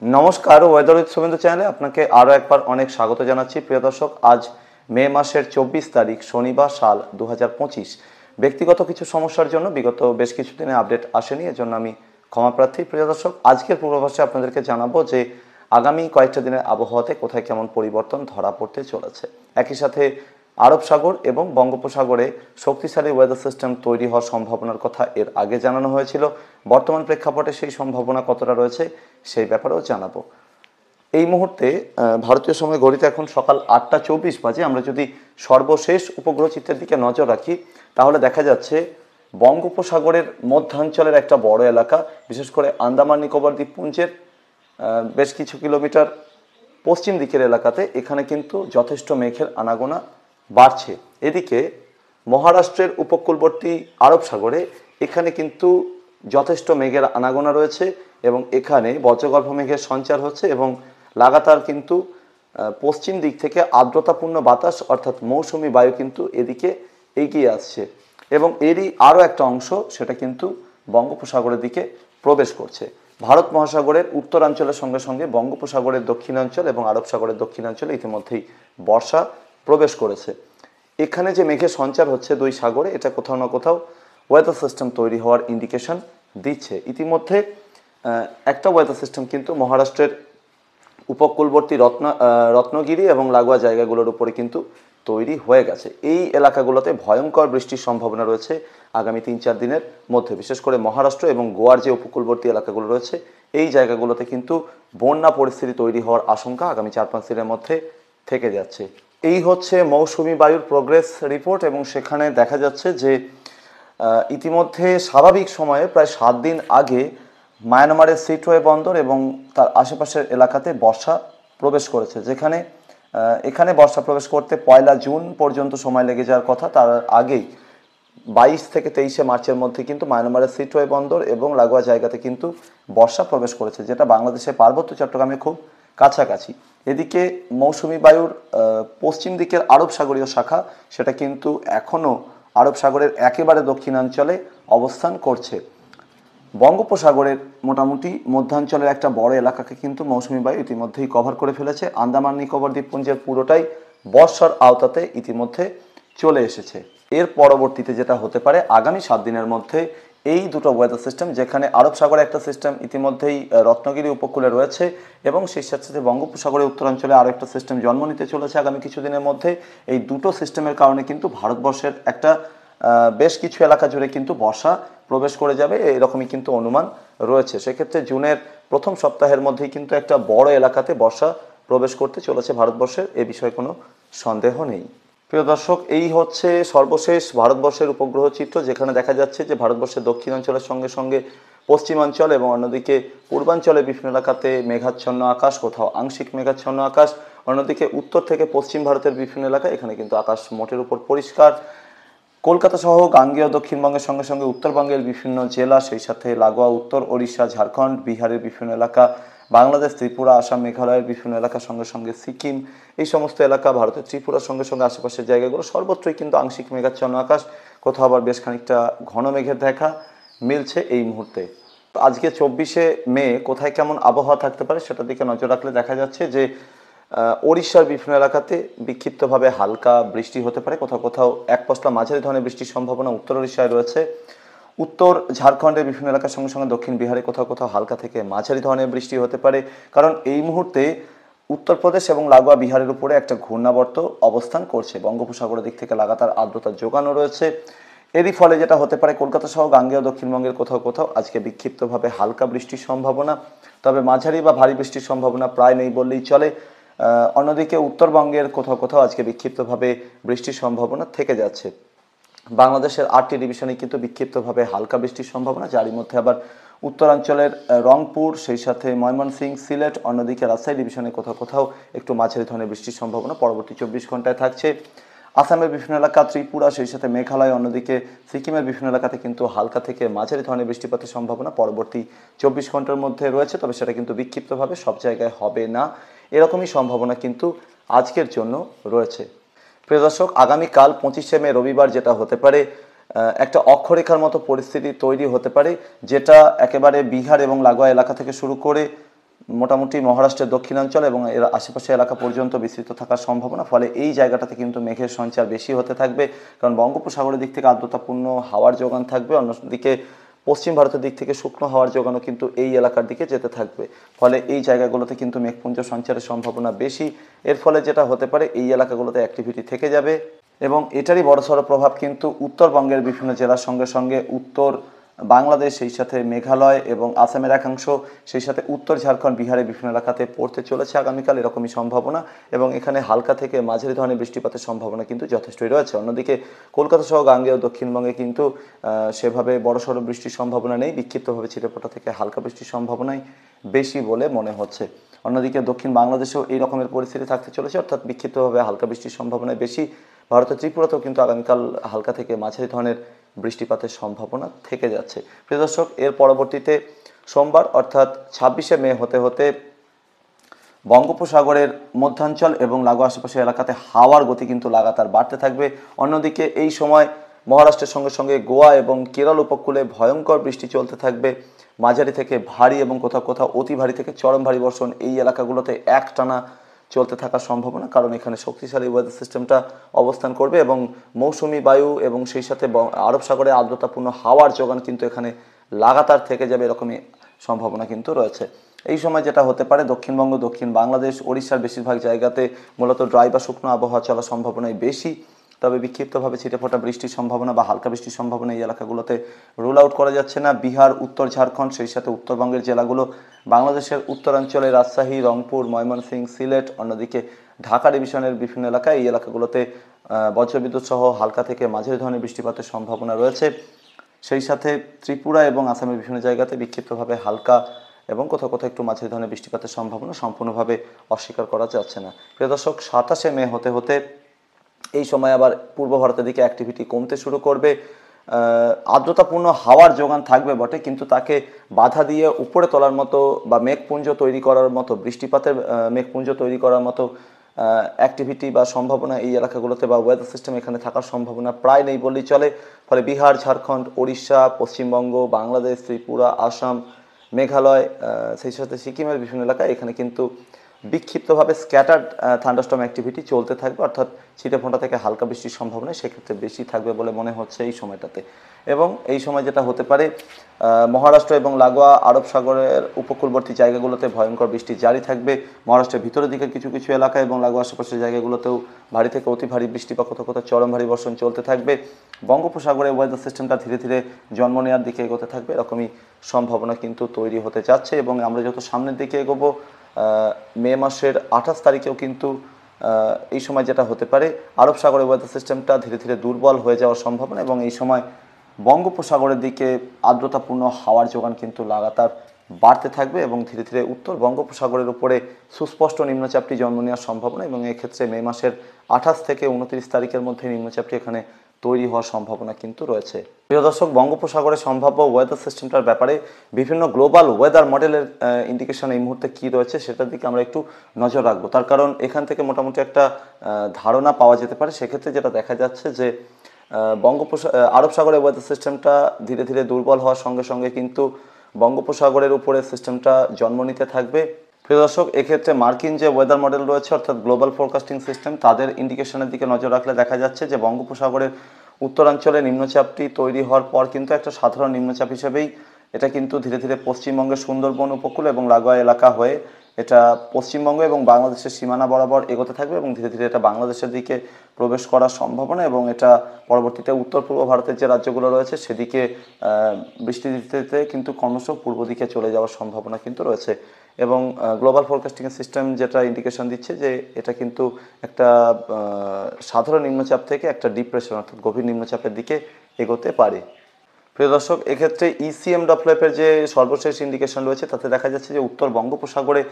নমস্কার, weather with Suvendu চ্যানেলে আপনাকে আরও একবার অনেক স্বাগত জানাচ্ছি। প্রিয় দর্শক, আজ মে মাসের 24 তারিখ শনিবার, সাল 2025। ব্যক্তিগত কিছু সমস্যার জন্য বিগত বেশ কিছুদিনে আপডেট আসেনি, এজন্য আমি ক্ষমাপ্রার্থী। প্রিয় দর্শক, আজকের পূর্বাভাসে আপনাদেরকে জানাবো যে আগামী কয়েকটা দিনের আবহাওয়াতে কোথায় কেমন পরিবর্তন ধরা পড়তে চলেছে। একই সাথে আরব সাগর এবং বঙ্গোপসাগরে শক্তিশালী ওয়েদার সিস্টেম তৈরি হওয়ার সম্ভাবনার কথা এর আগে জানানো হয়েছিল। বর্তমান প্রেক্ষাপটে সেই সম্ভাবনা কতটা রয়েছে সেই ব্যাপারেও জানাবো। এই মুহূর্তে ভারতীয় সময় ঘড়িতে এখন সকাল 8টা 24 বাজে। আমরা যদি সর্বশেষ উপগ্রহ চিত্রের দিকে নজর রাখি তাহলে দেখা যাচ্ছে বঙ্গোপসাগরের মধ্যাঞ্চলের একটা বড় এলাকা, বিশেষ করে আন্দামান নিকোবর দ্বীপপুঞ্জের বেশ কিছু কিলোমিটার পশ্চিম দিকের এলাকাতে এখানে কিন্তু যথেষ্ট মেঘের আনাগোনা বাড়ছে। এদিকে মহারাষ্ট্রের উপকূলবর্তী আরব সাগরে এখানে কিন্তু যথেষ্ট মেঘের আনাগোনা রয়েছে এবং এখানে বজ্রগর্ভ মেঘের সঞ্চার হচ্ছে এবং লাগাতার কিন্তু পশ্চিম দিক থেকে আর্দ্রতাপূর্ণ বাতাস অর্থাৎ মৌসুমি বায়ু কিন্তু এদিকে এগিয়ে আসছে এবং এরই আরও একটা অংশ সেটা কিন্তু বঙ্গোপসাগরের দিকে প্রবেশ করছে। ভারত মহাসাগরের উত্তরাঞ্চলের সঙ্গে সঙ্গে বঙ্গোপসাগরের দক্ষিণাঞ্চল এবং আরব সাগরের দক্ষিণাঞ্চলে ইতিমধ্যেই বর্ষা প্রবেশ করেছে। এখানে যে মেঘের সঞ্চার হচ্ছে দুই সাগরে, এটা কোথাও না কোথাও ওয়েদার সিস্টেম তৈরি হওয়ার ইন্ডিকেশন দিচ্ছে। ইতিমধ্যে একটা ওয়েদার সিস্টেম কিন্তু মহারাষ্ট্রের উপকূলবর্তী রত্নগিরি এবং লাগোয়া জায়গাগুলোর উপরে কিন্তু তৈরি হয়ে গেছে। এই এলাকাগুলোতে ভয়ঙ্কর বৃষ্টির সম্ভাবনা রয়েছে আগামী 3-4 দিনের মধ্যে। বিশেষ করে মহারাষ্ট্র এবং গোয়ার যে উপকূলবর্তী এলাকাগুলো রয়েছে এই জায়গাগুলোতে কিন্তু বন্যা পরিস্থিতি তৈরি হওয়ার আশঙ্কা আগামী 4-5 দিনের মধ্যে থেকে যাচ্ছে। এই হচ্ছে মৌসুমি বায়ুর প্রোগ্রেস রিপোর্ট এবং সেখানে দেখা যাচ্ছে যে ইতিমধ্যে স্বাভাবিক সময়ে প্রায় 7 দিন আগে মায়ানমারের সিটওয়ে বন্দর এবং তার আশেপাশের এলাকাতে বর্ষা প্রবেশ করেছে, যেখানে এখানে বর্ষা প্রবেশ করতে 1 জুন পর্যন্ত সময় লেগে যাওয়ার কথা। তার আগেই 22 থেকে 23 মার্চের মধ্যে কিন্তু মায়ানমারের সিটওয়ে বন্দর এবং লাগোয়া জায়গাতে কিন্তু বর্ষা প্রবেশ করেছে, যেটা বাংলাদেশের পার্বত্য চট্টগ্রামে খুব কাছাকাছি। এদিকে মৌসুমি বায়ুর পশ্চিম দিকের আরব সাগরীয় শাখা সেটা কিন্তু এখনও আরব সাগরের একেবারে দক্ষিণাঞ্চলে অবস্থান করছে। বঙ্গোপসাগরের মোটামুটি মধ্যাঞ্চলের একটা বড় এলাকাকে কিন্তু মৌসুমি বায়ু ইতিমধ্যেই কভার করে ফেলেছে। আন্দামান নিকোবর দ্বীপপুঞ্জের পুরোটাই বর্ষার আওতাতে ইতিমধ্যে চলে এসেছে। এর পরবর্তীতে যেটা হতে পারে আগামী 7 দিনের মধ্যে এই দুটো ওয়েদার সিস্টেম, যেখানে আরব সাগরে একটা সিস্টেম ইতিমধ্যেই রত্নগিরি উপকূলে রয়েছে এবং সেই সাথে সাথে বঙ্গোপসাগরের উত্তরাঞ্চলে আরও একটা সিস্টেম জন্ম নিতে চলেছে আগামী কিছুদিনের মধ্যে। এই দুটো সিস্টেমের কারণে কিন্তু ভারতবর্ষের একটা বেশ কিছু এলাকা জুড়ে কিন্তু বর্ষা প্রবেশ করে যাবে, এরকমই কিন্তু অনুমান রয়েছে। সেক্ষেত্রে জুনের প্রথম সপ্তাহের মধ্যেই কিন্তু একটা বড় এলাকাতে বর্ষা প্রবেশ করতে চলেছে ভারতবর্ষের, এ বিষয়ে কোনো সন্দেহ নেই। প্রিয় দর্শক, এই হচ্ছে সর্বশেষ ভারতবর্ষের উপগ্রহ চিত্র, যেখানে দেখা যাচ্ছে যে ভারতবর্ষের দক্ষিণাঞ্চলের সঙ্গে সঙ্গে পশ্চিমাঞ্চল এবং অন্যদিকে পূর্বাঞ্চলের বিভিন্ন এলাকাতে মেঘাচ্ছন্ন আকাশ, কোথাও আংশিক মেঘাচ্ছন্ন আকাশ। অন্যদিকে উত্তর থেকে পশ্চিম ভারতের বিভিন্ন এলাকা এখানে কিন্তু আকাশ মোটের উপর পরিষ্কার। কলকাতা সহ গাঙ্গেয় দক্ষিণবঙ্গের সঙ্গে সঙ্গে উত্তরবঙ্গের বিভিন্ন জেলা, সেই সাথে লাগোয়া উত্তর ওড়িশা, ঝাড়খণ্ড, বিহারের বিভিন্ন এলাকা, বাংলাদেশ, ত্রিপুরা, আসাম, মেঘালয়ের বিভিন্ন এলাকার সঙ্গে সঙ্গে সিকিম, এই সমস্ত এলাকা, ভারতের ত্রিপুরার সঙ্গে সঙ্গে আশেপাশের জায়গাগুলো সর্বত্রই কিন্তু আংশিক মেঘাচ্ছন্ন আকাশ, কোথাও আবার বেশ খানিকটা ঘন মেঘের দেখা মিলছে এই মুহূর্তে। আজকে 24শে মে কোথায় কেমন আবহাওয়া থাকতে পারে সেটার দিকে নজর রাখলে দেখা যাচ্ছে যে ওড়িশার বিভিন্ন এলাকাতে বিক্ষিপ্তভাবে হালকা বৃষ্টি হতে পারে, কোথাও কোথাও এক পশলা মাঝারি ধরনের বৃষ্টির সম্ভাবনা উত্তর ওড়িশায় রয়েছে। উত্তর ঝাড়খণ্ডের বিভিন্ন এলাকার সঙ্গে সঙ্গে দক্ষিণ বিহারে কোথাও কোথাও হালকা থেকে মাঝারি ধরনের বৃষ্টি হতে পারে, কারণ এই মুহূর্তে উত্তরপ্রদেশ এবং লাগোয়া বিহারের উপরে একটা ঘূর্ণাবর্ত অবস্থান করছে। বঙ্গোপসাগরের দিক থেকে লাগাতার আর্দ্রতার যোগানো রয়েছে। এরই ফলে যেটা হতে পারে কলকাতা সহ গাঙ্গেয় দক্ষিণবঙ্গের কোথাও কোথাও আজকে বিক্ষিপ্তভাবে হালকা বৃষ্টির সম্ভাবনা, তবে মাঝারি বা ভারী বৃষ্টির সম্ভাবনা প্রায় নেই বললেই চলে। অন্যদিকে উত্তরবঙ্গের কোথাও কোথাও আজকে বিক্ষিপ্তভাবে বৃষ্টির সম্ভাবনা থেকে যাচ্ছে। বাংলাদেশের 8টি ডিভিশনে কিন্তু বিক্ষিপ্তভাবে হালকা বৃষ্টির সম্ভাবনা, যারই মধ্যে আবার উত্তরাঞ্চলের রংপুর, সেই সাথে ময়মনসিংহ, সিলেট, অন্যদিকে রাজশাহী ডিভিশনে কোথাও কোথাও একটু মাঝারি ধরনের বৃষ্টির সম্ভাবনা পরবর্তী 24 ঘন্টায় থাকছে। আসামের বিভিন্ন এলাকা, ত্রিপুরা, সেই সাথে মেঘালয়, অন্যদিকে সিকিমের বিভিন্ন এলাকাতে কিন্তু হালকা থেকে মাঝারি ধরনের বৃষ্টিপাতের সম্ভাবনা পরবর্তী 24 ঘন্টার মধ্যে রয়েছে, তবে সেটা কিন্তু বিক্ষিপ্তভাবে সব জায়গায় হবে না, এরকমই সম্ভাবনা কিন্তু আজকের জন্য রয়েছে। প্রিয় দর্শক, আগামীকাল 25শে মে রবিবার যেটা হতে পারে একটা অক্ষরেখার মতো পরিস্থিতি তৈরি হতে পারে, যেটা একেবারে বিহার এবং লাগোয়া এলাকা থেকে শুরু করে মোটামুটি মহারাষ্ট্রের দক্ষিণাঞ্চল এবং এর আশেপাশে এলাকা পর্যন্ত বিস্তৃত থাকার সম্ভাবনা। ফলে এই জায়গাটাতে কিন্তু মেঘের সঞ্চার বেশি হতে থাকবে, কারণ বঙ্গোপসাগরের দিক থেকে আর্দ্রতাপূর্ণ হাওয়ার যোগান থাকবে, অন্যদিকে পশ্চিম ভারতের দিক থেকে শুকনো হাওয়ার যোগানও কিন্তু এই এলাকার দিকে যেতে থাকবে। ফলে এই জায়গাগুলোতে কিন্তু মেঘপুঞ্জ সঞ্চারের সম্ভাবনা বেশি। এর ফলে যেটা হতে পারে, এই এলাকাগুলোতে অ্যাক্টিভিটি থেকে যাবে এবং এটারই বড়সড় প্রভাব কিন্তু উত্তরবঙ্গের বিভিন্ন জেলার সঙ্গে সঙ্গে উত্তর বাংলাদেশ, সেই সাথে মেঘালয় এবং আসামের একাংশ, সেই সাথে উত্তর ঝাড়খণ্ড, বিহারের বিভিন্ন এলাকাতে পড়তে চলেছে আগামীকাল, এরকমই সম্ভাবনা। এবং এখানে হালকা থেকে মাঝারি ধরনের বৃষ্টিপাতের সম্ভাবনা কিন্তু যথেষ্টই রয়েছে। অন্যদিকে কলকাতা সহ গাঙ্গেয় দক্ষিণবঙ্গে কিন্তু সেভাবে বড়সড় বৃষ্টির সম্ভাবনা নেই, বিক্ষিপ্তভাবে ছিটেফোঁটা থেকে হালকা বৃষ্টির সম্ভাবনাই বেশি বলে মনে হচ্ছে। অন্যদিকে দক্ষিণ বাংলাদেশেও এই রকমের পরিস্থিতি থাকতে চলেছে, অর্থাৎ বিক্ষিপ্তভাবে হালকা বৃষ্টির সম্ভাবনা বেশি। ভারতের ত্রিপুরাতেও কিন্তু আগামীকাল হালকা থেকে মাঝারি ধরনের বৃষ্টিপাতের সম্ভাবনা থেকে যাচ্ছে। প্রিয় দর্শক, এর পরবর্তীতে সোমবার অর্থাৎ 26শে মে হতে হতে বঙ্গোপসাগরের মধ্যাঞ্চল এবং লাগোয়া আশেপাশের এলাকাতে হাওয়ার গতি কিন্তু লাগাতার বাড়তে থাকবে। অন্যদিকে এই সময় মহারাষ্ট্রের সঙ্গে সঙ্গে গোয়া এবং কেরল উপকূলে ভয়ঙ্কর বৃষ্টি চলতে থাকবে। মাঝারি থেকে ভারী এবং কোথাও কোথাও অতি ভারী থেকে চরম ভারী বর্ষণ এই এলাকাগুলোতে একটানা চলতে থাকার সম্ভাবনা, কারণ এখানে শক্তিশালী ওয়েদার সিস্টেমটা অবস্থান করবে এবং মৌসুমি বায়ু এবং সেই সাথে আরব সাগরে আর্দ্রতাপূর্ণ হাওয়ার যোগান কিন্তু এখানে লাগাতার থেকে যাবে, এরকমই সম্ভাবনা কিন্তু রয়েছে। এই সময় যেটা হতে পারে, দক্ষিণবঙ্গ, দক্ষিণ বাংলাদেশ, ওড়িশার বেশিরভাগ জায়গাতে মূলত ড্রাই বা শুকনো আবহাওয়া চলার সম্ভাবনাই বেশি। তবে বিক্ষিপ্তভাবে ছিটেফোঁটা বৃষ্টির সম্ভাবনা বা হালকা বৃষ্টির সম্ভাবনা এই এলাকাগুলোতে রুল আউট করা যাচ্ছে না। বিহার, উত্তর ঝাড়খণ্ড, সেই সাথে উত্তরবঙ্গের জেলাগুলো, বাংলাদেশের উত্তরাঞ্চলে রাজশাহী, রংপুর, ময়মনসিংহ, সিলেট, অন্যদিকে ঢাকা ডিভিশনের বিভিন্ন এলাকায়, এই এলাকাগুলোতে বজ্রবিদ্যুৎ সহ হালকা থেকে মাঝারি ধরনের বৃষ্টিপাতের সম্ভাবনা রয়েছে। সেই সাথে ত্রিপুরা এবং আসামের বিভিন্ন জায়গাতে বিক্ষিপ্তভাবে হালকা এবং কোথাও কোথাও একটু মাঝারি ধরনের বৃষ্টিপাতের সম্ভাবনা সম্পূর্ণভাবে অস্বীকার করা যাচ্ছে না। প্রিয় দর্শক, 27শে মে হতে হতে এই সময় আবার পূর্ব ভারতের দিকে অ্যাক্টিভিটি কমতে শুরু করবে। আর্দ্রতাপূর্ণ হাওয়ার যোগান থাকবে বটে, কিন্তু তাকে বাধা দিয়ে উপরে তোলার মতো বা মেঘপুঞ্জ তৈরি করার মতো, বৃষ্টিপাতের মেঘপুঞ্জ তৈরি করার মতো অ্যাক্টিভিটি বা সম্ভাবনা এই এলাকাগুলোতে বা ওয়েদার সিস্টেম এখানে থাকার সম্ভাবনা প্রায় নেই বললেই চলে। ফলে বিহার, ঝাড়খণ্ড, ওড়িশা, পশ্চিমবঙ্গ, বাংলাদেশ, ত্রিপুরা, আসাম, মেঘালয়, সেই সাথে সিকিমের বিভিন্ন এলাকায় এখানে কিন্তু বিক্ষিপ্তভাবে স্ক্যাটার্ড থান্ডারস্টর্ম অ্যাক্টিভিটি চলতে থাকবে, অর্থাৎ ছিটেফোঁটা থেকে হালকা বৃষ্টির সম্ভাবনা সেক্ষেত্রে বেশি থাকবে বলে মনে হচ্ছে এই সময়টাতে। এবং এই সময় যেটা হতে পারে, মহারাষ্ট্র এবং লাগোয়া আরব সাগরের উপকূলবর্তী জায়গাগুলোতে ভয়ঙ্কর বৃষ্টি জারি থাকবে। মহারাষ্ট্রের ভিতরের দিকের কিছু কিছু এলাকা এবং লাগোয়া আশেপাশের জায়গাগুলোতেও ভারী থেকে অতি ভারী বৃষ্টি বা কোথাও কোথাও চরম ভারী বর্ষণ চলতে থাকবে। বঙ্গোপসাগরে ওয়েদার সিস্টেমটা ধীরে ধীরে জন্ম নেওয়ার দিকে এগোতে থাকবে, এরকমই সম্ভাবনা কিন্তু তৈরি হতে যাচ্ছে। এবং আমরা যত সামনের দিকে এগোবো, মে মাসের 28 তারিখেও কিন্তু এই সময় যেটা হতে পারে, আরব সাগরের ওয়েদার সিস্টেমটা ধীরে ধীরে দুর্বল হয়ে যাওয়ার সম্ভাবনা এবং এই সময় বঙ্গোপসাগরের দিকে আর্দ্রতাপূর্ণ হাওয়ার যোগান কিন্তু লাগাতার বাড়তে থাকবে এবং ধীরে ধীরে উত্তর বঙ্গোপসাগরের উপরে সুস্পষ্ট নিম্নচাপটি জন্ম নেওয়ার সম্ভাবনা এবং এক্ষেত্রে মে মাসের 28 থেকে 29 তারিখের মধ্যে নিম্নচাপটি এখানে তৈরি হওয়ার সম্ভাবনা কিন্তু রয়েছে। প্রিয় দর্শক, বঙ্গোপসাগরের সম্ভাব্য ওয়েদার সিস্টেমটার ব্যাপারে বিভিন্ন গ্লোবাল ওয়েদার মডেলের ইন্ডিকেশন এই মুহূর্তে কী রয়েছে সেটার দিকে আমরা একটু নজর রাখবো। তার কারণ এখান থেকে মোটামুটি একটা ধারণা পাওয়া যেতে পারে। সেক্ষেত্রে যেটা দেখা যাচ্ছে যে আরব সাগরের ওয়েদার সিস্টেমটা ধীরে ধীরে দুর্বল হওয়ার সঙ্গে সঙ্গে কিন্তু বঙ্গোপসাগরের উপরে সিস্টেমটা জন্ম নিতে থাকবে। প্রিয় দর্শক, এক্ষেত্রে মার্কিন যে ওয়েদার মডেল রয়েছে অর্থাৎ গ্লোবাল ফোরকাস্টিং সিস্টেম, তাদের ইন্ডিকেশনের দিকে নজর রাখলে দেখা যাচ্ছে যে বঙ্গোপসাগরের উত্তরাঞ্চলে নিম্নচাপটি তৈরি হওয়ার পর কিন্তু একটা সাধারণ নিম্নচাপ হিসেবেই এটা কিন্তু ধীরে ধীরে পশ্চিমবঙ্গের সুন্দরবন উপকূল এবং লাগোয়া এলাকা হয়ে এটা পশ্চিমবঙ্গ এবং বাংলাদেশের সীমানা বরাবর এগোতে থাকবে এবং ধীরে ধীরে এটা বাংলাদেশের দিকে প্রবেশ করার সম্ভাবনা এবং এটা পরবর্তীতে উত্তর পূর্ব ভারতের যে রাজ্যগুলো রয়েছে সেদিকে বৃষ্টি দিতে কিন্তু ক্রমশ পূর্ব দিকে চলে যাওয়ার সম্ভাবনা কিন্তু রয়েছে। এবং গ্লোবাল ফোরকাস্টিং সিস্টেম যেটা ইন্ডিকেশন দিচ্ছে যে এটা কিন্তু একটা সাধারণ নিম্নচাপ থেকে একটা ডিপ্রেশন অর্থাৎ গভীর নিম্নচাপের দিকে এগোতে পারে। প্রিয় দর্শক, এক্ষেত্রে ECMWF-এর যে সর্বশেষ ইন্ডিকেশন রয়েছে তাতে দেখা যাচ্ছে যে উত্তর বঙ্গোপসাগরে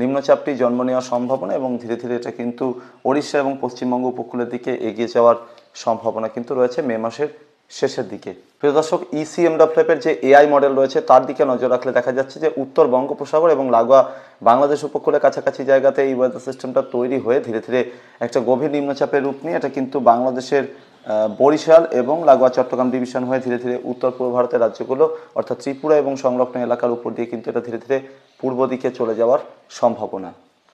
নিম্নচাপটি জন্ম নেওয়ার সম্ভাবনা এবং ধীরে ধীরে এটা কিন্তু ওড়িশা এবং পশ্চিমবঙ্গ উপকূলের দিকে এগিয়ে যাওয়ার সম্ভাবনা কিন্তু রয়েছে মে মাসের শেষের দিকে। প্রিয় দর্শক, ECMWF-এর যে AI মডেল রয়েছে তার দিকে নজর রাখলে দেখা যাচ্ছে যে উত্তর বঙ্গোপসাগর এবং লাগোয়া বাংলাদেশ উপকূলের কাছাকাছি জায়গাতে এই ওয়েদার সিস্টেমটা তৈরি হয়ে ধীরে ধীরে একটা গভীর নিম্নচাপের রূপ নিয়ে এটা কিন্তু বাংলাদেশের বরিশাল এবং লাগোয়া চট্টগ্রাম ডিভিশন হয়ে ধীরে ধীরে উত্তর পূর্ব ভারতের রাজ্যগুলো অর্থাৎ ত্রিপুরা এবং সংলগ্ন এলাকার উপর দিয়ে কিন্তু এটা ধীরে ধীরে পূর্ব দিকে চলে যাওয়ার সম্ভাবনা।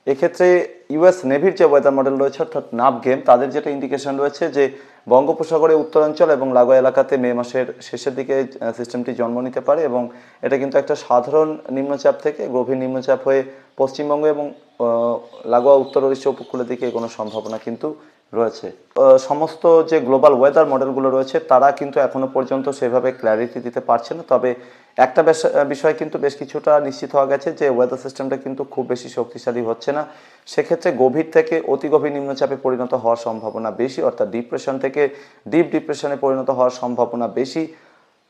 এক্ষেত্রে ইউএস নেভির যে ওয়েদার মডেল রয়েছে অর্থাৎ নাভ গেম, তাদের যেটা ইন্ডিকেশন রয়েছে যে বঙ্গোপসাগরের উত্তরাঞ্চল এবং লাগোয়া এলাকাতে মে মাসের শেষের দিকে সিস্টেমটি জন্ম নিতে পারে এবং এটা কিন্তু একটা সাধারণ নিম্নচাপ থেকে গভীর নিম্নচাপ হয়ে পশ্চিমবঙ্গ এবং লাগোয়া উত্তর ওড়িশা উপকূলের দিকে কোনো সম্ভাবনা কিন্তু রয়েছে। সমস্ত যে গ্লোবাল ওয়েদার মডেলগুলো রয়েছে তারা কিন্তু এখনো পর্যন্ত সেভাবে ক্ল্যারিটি দিতে পারছে না, তবে একটা বিষয় কিন্তু বেশ কিছুটা নিশ্চিত হওয়া গেছে যে ওয়েদার সিস্টেমটা কিন্তু খুব বেশি শক্তিশালী হচ্ছে না। সেক্ষেত্রে গভীর থেকে অতি গভীর নিম্নচাপে পরিণত হওয়ার সম্ভাবনা বেশি, অর্থাৎ ডিপ্রেশন থেকে ডিপ ডিপ্রেশনে পরিণত হওয়ার সম্ভাবনা বেশি।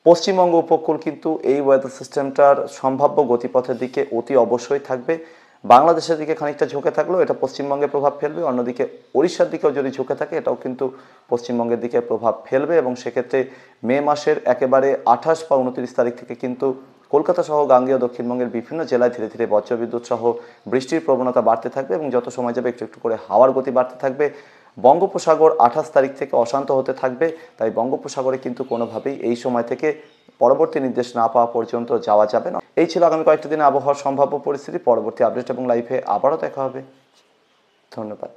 পশ্চিমবঙ্গ উপকূল কিন্তু এই ওয়েদার সিস্টেমটার সম্ভাব্য গতিপথের দিকে অতি অবশ্যই থাকবে। বাংলাদেশের দিকে খানিকটা ঝুঁকে থাকলেও এটা পশ্চিমবঙ্গে প্রভাব ফেলবে, অন্যদিকে ওড়িশার দিকেও যদি ঝুঁকে থাকে এটাও কিন্তু পশ্চিমবঙ্গের দিকে প্রভাব ফেলবে এবং সেক্ষেত্রে মে মাসের একেবারে 28 বা 29 তারিখ থেকে কিন্তু কলকাতা সহ গাঙ্গেয় দক্ষিণবঙ্গের বিভিন্ন জেলায় ধীরে ধীরে বজ্রবিদ্যুৎ সহ বৃষ্টির প্রবণতা বাড়তে থাকবে এবং যত সময় যাবে একটু একটু করে হাওয়ার গতি বাড়তে থাকবে। বঙ্গোপসাগর 28 তারিখ থেকে অশান্ত হতে থাকবে, তাই বঙ্গোপসাগরে কিন্তু কোনোভাবেই এই সময় থেকে পরবর্তী নির্দেশ না পাওয়া পর্যন্ত যাওয়া যাবে না। এই ছিল আগামী কয়েকটা দিনে আবহাওয়ার সম্ভাব্য পরিস্থিতি। পরবর্তী আপডেট এবং লাইভে আবারও দেখা হবে। ধন্যবাদ।